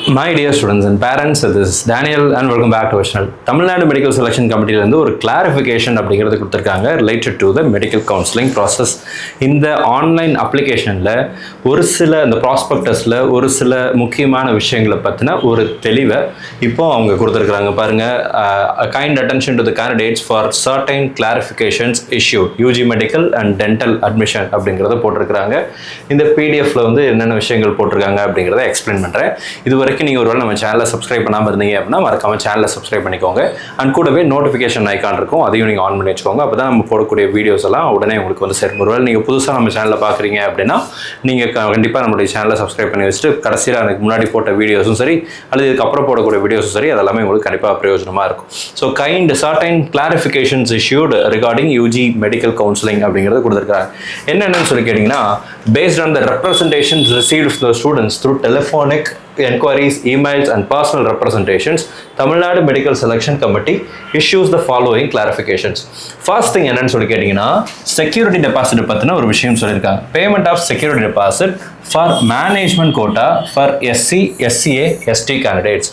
My dear students and parents, this is Daniel and welcome back to our channel. Tamil Nadu Medical Selection Committee வந்து ஒரு clarification அப்படிங்கிறது கொடுத்திருக்காங்க related to the medical counseling process. இந்த online அப்ளிகேஷன்ல ஒரு சில இந்த ப்ராஸ்பெக்டஸ்ல ஒரு சில முக்கியமான விஷயங்களை பத்தின ஒரு தெளிவை இப்போ அவங்க கொடுத்திருக்காங்க பாருங்க. Kind attention to the candidates for certain clarifications issued UG medical and dental admission அப்படிங்கிறத போட்டிருக்காங்க. இந்த PDFல வந்து என்னென்ன விஷயங்கள் போட்டிருக்காங்க அப்படிங்கிறத எக்ஸ்பிளைன் பண்றேன். இதுவரை நீங்கள் ஒருவேளை நம்ம சேனலை சப்ஸ்கிரைப் பண்ணாமல் இருந்தீங்க அப்படின்னா மறக்காம சேனலை சப்ஸ்கிரைப் பண்ணிக்கோங்க. அண்ட் கூடவே நோட்டிஃபிகேஷன் ஐக்கான் இருக்கும், அதையும் நீங்கள் ஆன் பண்ணி வச்சுக்கோங்க. அப்போ தான் நம்ம போடக்கூடிய வீடியோஸ் எல்லாம் உடனே உங்களுக்கு வந்து சேரும். ஒருவேளை நீங்கள் புதுசாக நம்ம சேனலில் பார்க்குறீங்க அப்படின்னா நீங்கள் கண்டிப்பாக நம்மளுடைய சேனலை சப்ஸ்கிரைப் பண்ணி வச்சுட்டு கடைசியில் எனக்கு முன்னாடி போட்ட வீடியோஸும் சரி அல்லது இதுக்கப்புறம் போடக்கூடிய வீடியோஸும் சரி அதெல்லாமே உங்களுக்கு கண்டிப்பாக பிரயோஜனமாக இருக்கும். So certain clarifications issued regarding UG medical counseling அப்படிங்கிறது கொடுத்துருக்காங்க. என்னென்னு சொல்லி கேட்டிங்கன்னா, based on the representations received from the students through telephonic enquiries, emails and personal representations, Tamil Nadu Medical Selection Committee issues the following clarifications. First thing என்னன்னு சொல்லி கேட்டிங்கன்னா, security deposit பற்றின ஒரு விஷயம் சொல்லியிருக்காங்க. Payment of security deposit for management quota for SC, SCA, ST candidates.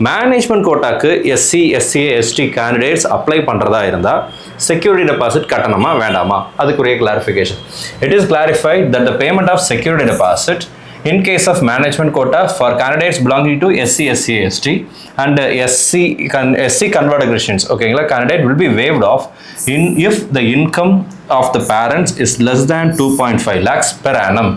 Management கோட்டாக்கு SC, SCA, ST candidates apply பண்ணுறதா இருந்தால் செக்யூரிட்டி டெபாசிட் கட்டணமா வேண்டாமா, அதுக்குரிய clarification. It is clarified that the payment of security deposit in case of management quota for candidates belonging to SC, SCA, ST and SC converted Christians, okayங்களா, candidate will be waived off if the income of the parents is less than 2.5 lakhs per annum.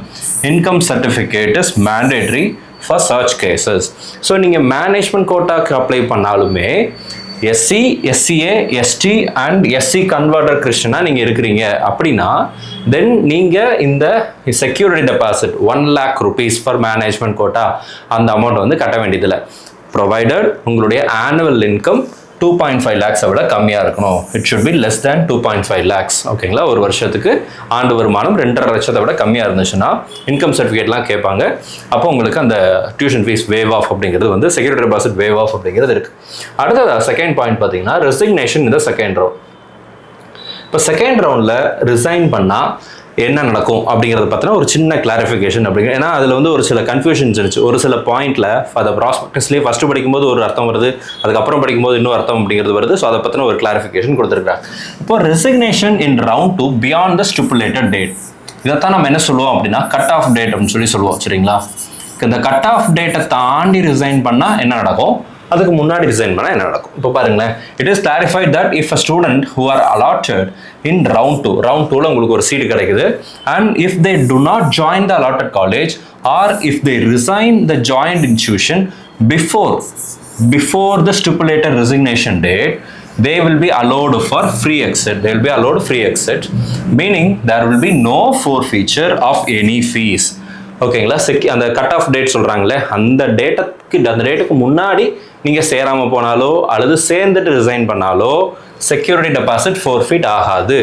Income certificate is mandatory for such cases. So நீங்கள் management கோட்டாக்கு apply பண்ணாலுமே SC, SCA, ST and SC converted கிறிஸ்டியனாக நீங்கள் இருக்கிறீங்க அப்படின்னா then நீங்கள் இந்த security deposit 1 lakh rupees for management quota அந்த அமௌண்ட் வந்து கட்ட வேண்டியதில்லை. ப்ரொவைடட் உங்களுடைய ஆனுவல் இன்கம் 2.5 lakhs விட கம்மியாக இருக்கணும். It should be less than 2.5 lakhs. ஓகேங்களா, ஒரு வருஷத்துக்கு ஆண்டு வருமானம் 2.5 லட்சத்தை விட கம்மியாக இருந்துச்சுன்னா இன்கம் சர்டிஃபிகேட்லாம் கேட்பாங்க. அப்போ உங்களுக்கு அந்த டியூஷன் ஃபீஸ் வேவ் ஆஃப் அப்படிங்கிறது வந்து செக்யூரிட்டி டெபாசிட் வேவ் ஆஃப் அப்படிங்கிறது இருக்குது. அடுத்தது செகண்ட் பாயிண்ட் பார்த்தீங்கன்னா, ரெசிக்னேஷன் இந்த செகண்ட் ரவுண்ட். இப்போ செகண்ட் ரவுண்டில் ரிசைன் பண்ணால் என்ன நடக்கும் அப்படிங்கிறத பற்றின ஒரு சின்ன கிளாரிஃபிகேஷன் அப்படிங்கிற. ஏன்னா அதில் வந்து ஒரு சில கன்ஃபியூஷன்ஸ் இருந்துச்சு. ஒரு சில பாயிண்ட்டில் அதை ப்ராஸ்பெக்டஸ்லேயே ஃபஸ்ட்டு படிக்கும்போது ஒரு அர்த்தம் வருது, அதுக்கப்புறம் படிக்கும்போது இன்னும் அர்த்தம் அப்படிங்கிறது வருது. ஸோ அதை பற்றின ஒரு கிளாரிஃபிகேஷன் கொடுத்துருக்காங்க. இப்போ resignation in round 2 beyond the stipulated date, இதைத்தான் நம்ம என்ன சொல்லுவோம் அப்படின்னா கட் ஆஃப் டேட் அப்படின்னு சொல்லுவோம். சரிங்களா, இந்த கட் ஆஃப் டேட்டை தாண்டி ரிசைன் பண்ணால் என்ன நடக்கும், அதுக்கு முன்னாடி ரிசைன் பண்ணால் என்ன நடக்கும். இப்போ பாருங்களேன், it is clarified that if a student who are allotted in round 2 உங்களுக்கு ஒரு சீட் கிடைக்குது and if they do not join the allotted college or if they resign the joint institution before the stipulated resignation date, they will be allowed for free exit. They will be allowed free exit, meaning there will be no forfeiture of any fees. ஓகேங்களா, அந்த cut off date சொல்கிறாங்களே அந்த டேட்டுக்கு முன்னாடி நீங்கள் சேராமல் போனாலோ அல்லது சேர்ந்துட்டு ரிசைன் பண்ணாலோ செக்யூரிட்டி டெபாசிட் ஃபோர்ஃபிட் ஆகாது.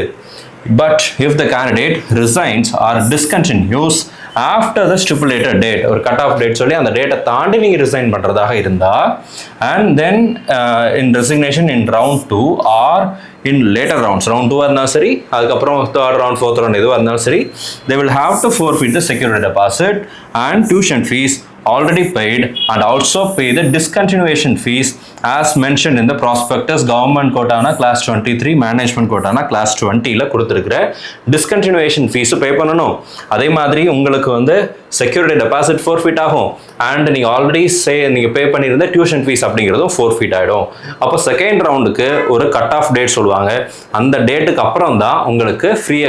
But if the candidate resigns or discontinues after the stipulated date, ஒரு கட் ஆஃப் டேட் சொல்லி அந்த டேட்டை தாண்டி நீங்கள் ரிசைன் பண்ணுறதாக இருந்தால் and then in resignation in round 2 or in later rounds, round 2 இருந்தாலும் சரி, அதுக்கப்புறம் 3rd round 4th round எதுவாக இருந்தாலும் சரி, they will have to forfeit the security deposit and tuition fees already paid and also pay the discontinuation fees as mentioned in the prospectus. Government quota class 23, management quota class 20ல கொடுத்திருக்கிற discontinuation fees பே பண்ணணும். அதே மாதிரி உங்களுக்கு வந்து security deposit forfeit ஆகும் and நீங்கள் already நீங்கள் பே பண்ணியிருந்த டியூஷன் ஃபீஸ் அப்படிங்கிறதும் ஃபோர்ஃபிட் ஆகிடும். அப்போ செகண்ட் ரவுண்டுக்கு ஒரு கட் ஆஃப் டேட் சொல்லுவாங்க. அந்த டேட்டுக்கு அப்புறம் தான் உங்களுக்கு ஃப்ரீ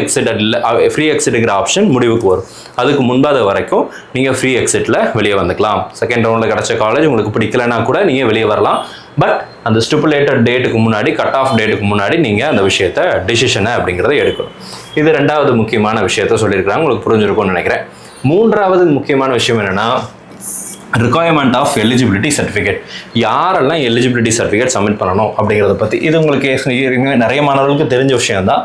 எக்ஸிட்டுங்கிற ஆப்ஷன் முடிவுக்கு வரும். அதுக்கு முன்பாத வரைக்கும் நீங்கள் ஃப்ரீ எக்ஸிட்டில் வெளியே வந்துக்கலாம். செகண்ட் ரவுண்டில் கிடச்ச காலேஜ் உங்களுக்கு பிடிக்கலைன்னா கூட நீங்கள் வெளியே வரலாம். பட் அந்த ஸ்டிப்புலேட்டட் டேட்டுக்கு முன்னாடி, கட் ஆஃப் டேட்டுக்கு முன்னாடி நீங்கள் அந்த விஷயத்தை டிசிஷனை அப்படிங்கிறத எடுக்கணும். இது ரெண்டாவது முக்கியமான விஷயத்த சொல்லியிருக்கிறாங்க, உங்களுக்கு புரிஞ்சிருக்கும்னு நினைக்கிறேன். மூன்றாவது முக்கியமான விஷயம் என்னென்னா ரிக்வயர்மெண்ட் ஆஃப் எலிஜிபிலிட்டி சர்டிஃபிகேட். யாரெல்லாம் எலிஜிபிலிட்டி சர்டிஃபிகேட் சப்மிட் பண்ணணும் அப்படிங்கிறத பற்றி இது உங்களுக்கு நிறைய மாணவர்களுக்கு தெரிஞ்ச விஷயம் தான்.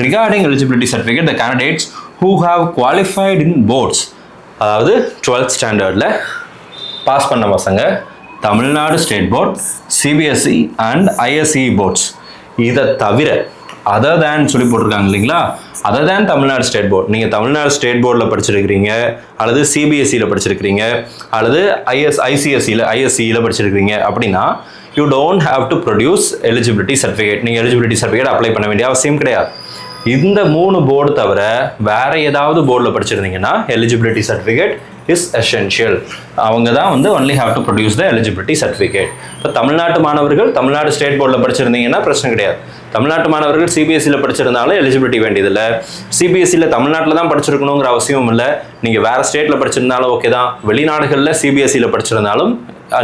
Regarding eligibility certificate, the candidates who have qualified in boards, அதாவது 12th ஸ்டாண்டர்டில் பாஸ் பண்ண பசங்க, Tamil Nadu state board, CBSE and ISE boards, இதை தவிர அதர் தேன் சொல்லி போட்டிருக்காங்க இல்லைங்களா, other than Tamil Nadu state board. நீங்கள் தமிழ்நாடு ஸ்டேட் போர்டில் படிச்சிருக்கிறீங்க, அல்லது சிபிஎஸ்சியில் படிச்சிருக்கிறீங்க, அல்லது ஐஎஸ்சியில் படிச்சிருக்கிறீங்க அப்படின்னா you don't have to produce eligibility certificate. நீங்கள் எலிஜிபிலிட்டி சர்டிஃபிகேட் அப்ளை பண்ண வேண்டிய அவசியம் கிடையாது. இந்த 3 போர்டு தவிர வேற ஏதாவது போர்டில் படிச்சிருந்தீங்கன்னா எலிஜிபிலிட்டி சர்டிஃபிகேட் இஸ் எசென்ஷியல். அவங்க தான் வந்து only have to produce the eligibility certificate. இப்போ தமிழ்நாட்டு மாணவர்கள் தமிழ்நாடு ஸ்டேட் போர்டில் படிச்சிருந்தீங்கன்னா பிரச்சனை கிடையாது. தமிழ்நாட்டு மாணவர்கள் சிபிஎஸ்சியில் படிச்சிருந்தாலும் எலிஜிபிலிட்டி வேண்டியதில்லை. சிபிஎஸ்சியில் தமிழ்நாட்டில் தான் படிச்சிருக்கணுங்கிற அவசியமும் இல்லை. நீங்கள் வேறு ஸ்டேட்டில் படிச்சிருந்தாலும் ஓகே தான். வெளிநாடுகளில் சிபிஎஸ்சியில் படிச்சிருந்தாலும்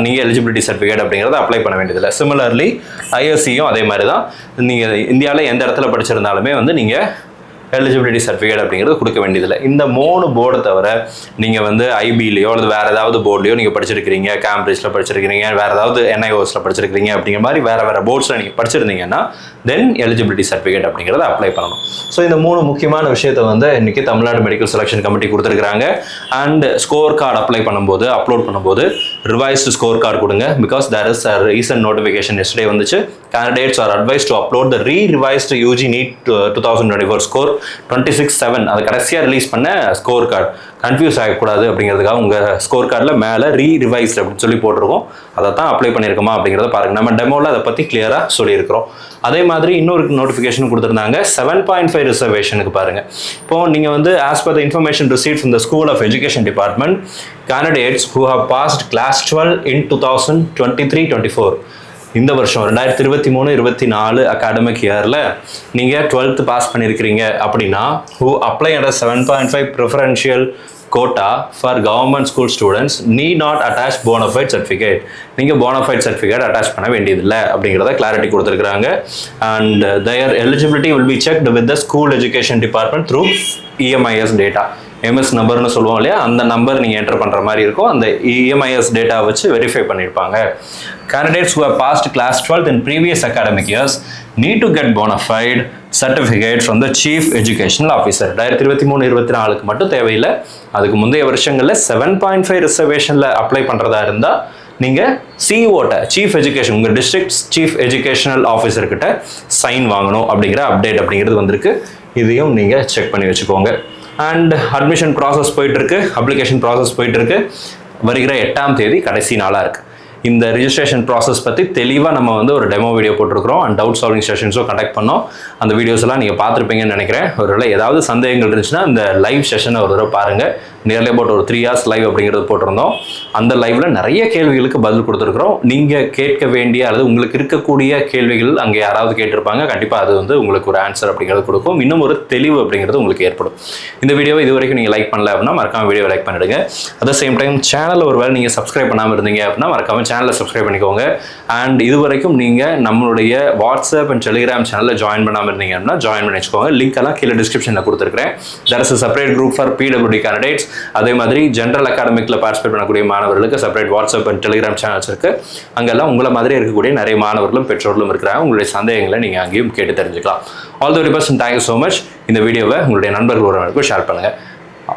நீங்கள் எலிஜிபிலிட்டி சர்டிஃபிகேட் அப்படிங்கிறத அப்ளை பண்ண வேண்டியதில்லை. சிமிலர்லி ஐஎஸ்சியும் அதே மாதிரி தான். நீங்கள் இந்தியாவில் எந்த இடத்துல படிச்சிருந்தாலுமே வந்து நீங்கள் எலிஜிபிலிட்டி சர்டிஃபிகேட் அப்படிங்கிறது கொடுக்க வேண்டியதில்லை. இந்த 3 போர்டு தவிர நீங்கள் வந்து ஐபிலையோ அல்லது வேறு ஏதாவது போர்ட்லையோ நீங்கள் படிச்சிருக்கிறீங்க, கேம்பிரிட்ஜில் படிச்சிருக்கிறீங்க, வேறு ஏதாவது என்ஐஓஸில் படிச்சிருக்கிறீங்க அப்படிங்கிற மாதிரி வேறு போர்ட்ஸில் நீங்கள் படிச்சிருந்தீங்கன்னா தென் எலிஜிபிலிட்டி சர்டிஃபிகேட் அப்படிங்கிறத அப்ளை பண்ணணும். ஸோ இந்த 3 முக்கியமான விஷயத்தை வந்து இன்றைக்கி தமிழ்நாடு மெடிக்கல் செலெக்ஷன் கமிட்டி கொடுத்துருக்காங்க. அண்ட் ஸ்கோர் கார்டு அப்லோட் பண்ணும்போது ரிவைஸ்டு ஸ்கோர் கார்டு கொடுங்க. Because there is a recent notification எஸ்டே வந்துச்சு. Candidates are advised to upload the revised UG NEET 2024 score 26/7. அது கடைசியாக ரிலீஸ் பண்ண ஸ்கோர் கார்டு. கன்ஃபியூஸ் ஆகக்கூடாது அப்படிங்கிறதுக்காக உங்கள் ஸ்கோர் கார்டில் மேலே ரீரிவைஸ்ட் அப்படின்னு சொல்லி போட்டிருக்கோம். அதை தான் அப்ளை பண்ணியிருக்கோமா அப்படிங்கிறத பாருங்கள். நம்ம டெமோவில் அதை பற்றி கிளியராக சொல்லியிருக்கிறோம். அதே மாதிரி இன்னொரு நோட்டிஃபிகேஷன் கொடுத்துருந்தாங்க 7.5 ரிசர்வேஷனுக்கு பாருங்கள். இப்போது நீங்கள் வந்து as per the information received from the school of education department, candidates who have passed class 12 in 2023-24 இந்த வருஷம் 2023-24 அகாடமிக் இயரில் நீங்கள் 12th பாஸ் பண்ணியிருக்கிறீங்க அப்படின்னா who apply under 7.5 preferential quota for government school students need not attach bona fide certificate. நீங்கள் bona fide certificate attach பண்ண வேண்டியதில்லை அப்படிங்கிறத கிளாரிட்டி கொடுத்துருக்குறாங்க. And their eligibility will be checked with the school education department through EMIS data. EMIS நம்பர்னு சொல்லுவோம் இல்லையா, அந்த number நீங்கள் என்டர் பண்ணுற மாதிரி இருக்கும். அந்த EMIS டேட்டா வச்சு வெரிஃபை பண்ணியிருப்பாங்க. Candidates who have passed class 12 in previous academic years need to get bona fide certificate from the chief educational officer. 2023-24 மட்டும் தேவையில்லை. அதுக்கு முந்தைய வருஷங்களில் 7.5 ரிசர்வேஷனில் அப்ளை பண்ணுறதா இருந்தால் நீங்கள் சிஇஓட்ட, சீஃப் எஜுகேஷன், உங்கள் டிஸ்ட்ரிக்ட் சீஃப் எஜுகேஷனல் ஆஃபீஸர்கிட்ட சைன் வாங்கணும் அப்படிங்கிற அப்டேட் அப்படிங்கிறது வந்திருக்கு. இதையும் நீங்கள் செக் பண்ணி வச்சுக்கோங்க. அண்ட் அட்மிஷன் ப்ராசஸ் போயிட்டுருக்கு, அப்ளிகேஷன் ப்ராசஸ் போயிட்டுருக்கு. வருகிற 8ஆம் தேதி கடைசி நாளாக இருக்குது. இந்த ரிஜிஸ்ட்ரேஷன் ப்ராசஸ் பற்றி தெளிவாக நம்ம வந்து ஒரு டெமோ வீடியோ போட்டிருக்கிறோம். அண்ட் டவுட் சால்விங் செஷன்ஸும் கண்டக்ட் பண்ணோம். அந்த வீடியோஸ் எல்லாம் நீங்கள் பார்த்துருப்பீங்கன்னு நினைக்கிறேன். ஒருவேளை ஏதாவது சந்தேகங்கள் இருந்துச்சுன்னா இந்த லைவ் செஷனை ஒரு தடவை பாருங்கள். நியர்லி அபவுட் ஒரு 3 hours லைவ் அப்படிங்கிறது போட்டிருந்தோம். அந்த லைவில் நிறைய கேள்விகளுக்கு பதில் கொடுத்துருக்குறோம். நீங்கள் கேட்க வேண்டிய அல்லது உங்களுக்கு இருக்கக்கூடிய கேள்விகள் அங்கே யாராவது கேட்டிருப்பாங்க. கண்டிப்பாக அது வந்து உங்களுக்கு ஒரு ஆன்சர் அப்படிங்கிறது கொடுக்கும். இன்னும் ஒரு தெளிவு அப்படிங்கிறது உங்களுக்கு ஏற்படும். இந்த வீடியோவை இது வரைக்கும் நீங்கள் லைக் பண்ணல அப்படின்னா மறக்காம வீடியோ லைக் பண்ணிடுங்க. அட் சேம் டைம் சேனலில் ஒரு வேளை நீங்கள் சப்ஸ்கிரைப் பண்ணாமல் இருந்தீங்க அப்படின்னா மறக்காம சேனலை சப்ஸ்கிரைப் பண்ணிக்கோங்க. அண்ட் இது வரைக்கும் நீங்கள் நம்மளுடைய வாட்ஸ்அப் அண்ட் டெலிகிராம் சேனலில் ஜாயின் பண்ணாமல் இருந்தீங்க அப்படின்னா ஜாயின் பண்ணி வச்சுக்கோங்க. லிங்க் எல்லாம் கீழே டிஸ்கிரிப்ஷனில் கொடுத்துருக்கேன். There is a separate group for PWD candidates. அதே மாதிரி ஜென்ரல் அகாடமிக்கில் பார்ட்டிசிபேட் பண்ணக்கூடிய மாணவர்களுக்கு separate WhatsApp and Telegram channels இருக்குது. அங்கெல்லாம் உங்களை மாதிரி இருக்கக்கூடிய நிறைய மாணவர்களும் பெற்றோர்களும் இருக்கிறாங்க. உங்களுடைய சந்தேகங்களை நீங்கள் அங்கேயும் கேட்டு தெரிஞ்சுக்கலாம். All the very best and thank you so much. இந்த வீடியோவை உங்களுடைய நண்பர்கள் ஒருவருக்கும் ஷேர் பண்ணுங்கள்.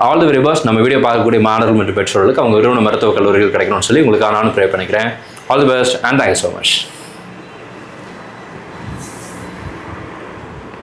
All the very best. நம்ம வீடியோ பார்க்கக்கூடிய மாணவர்கள் மற்றும் பெற்றோர்களுக்கு அவங்க விரும்பின மருத்துவக் கல்லூரிகள் கிடைக்கணும்னு சொல்லி உங்களுக்கு நானும் ப்ரே பண்ணிக்கிறேன். All the best and thank you so much.